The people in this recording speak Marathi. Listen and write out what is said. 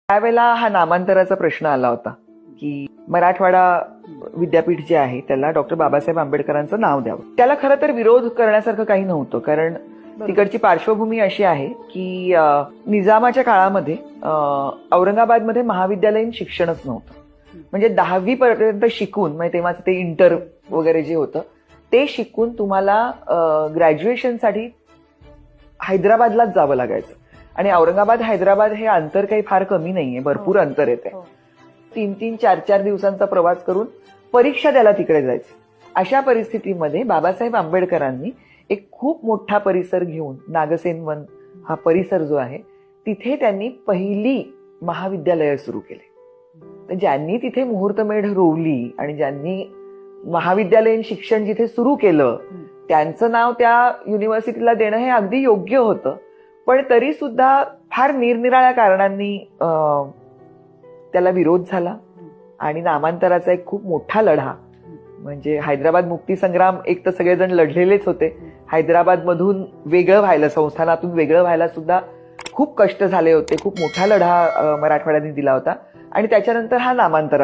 त्यावेळेला हा नामांतराचा प्रश्न आला होता की मराठवाडा विद्यापीठ जे आहे त्याला डॉक्टर बाबासाहेब आंबेडकरांचं नाव द्यावं. त्याला खरं तर विरोध करण्यासारखं काही नव्हतं, कारण तिकडची पार्श्वभूमी अशी आहे की निजामाच्या काळामध्ये औरंगाबादमध्ये महाविद्यालयीन शिक्षणच नव्हतं. म्हणजे 10वी पर्यंत शिकून, म्हणजे तेव्हाच ते इंटर वगैरे जे होतं ते शिकून तुम्हाला ग्रॅज्युएशनसाठी हैदराबादलाच जावं लागायचं. आणि औरंगाबाद हैदराबाद हे अंतर काही फार कमी नाहीये, भरपूर अंतर येते. 3-3, 4-4 दिवसांचा प्रवास करून परीक्षा द्यायला तिकडे जायचं. अशा परिस्थितीमध्ये बाबासाहेब आंबेडकरांनी एक खूप मोठा परिसर घेऊन, नागसेन वन हा परिसर जो आहे तिथे त्यांनी पहिली महाविद्यालय सुरू केले. तर ज्यांनी तिथे मुहूर्तमेढ रोवली आणि ज्यांनी महाविद्यालयीन शिक्षण जिथे सुरू केलं त्यांचं नाव त्या युनिव्हर्सिटीला देणं हे अगदी योग्य होतं. पण तरी सुद्धा फार निरनिराळ्या कारणांनी त्याला विरोध झाला आणि नामांतराचा एक खूप मोठा लढा, म्हणजे हैदराबाद मुक्तीसंग्राम एक तर सगळेजण लढलेलेच होते. हैदराबाद मधून वेगळं व्हायला, संस्थानातून वेगळं व्हायला सुद्धा खूप कष्ट झाले होते. खूप मोठा लढा मराठवाड्याने दिला होता आणि त्याच्यानंतर हा नामांतर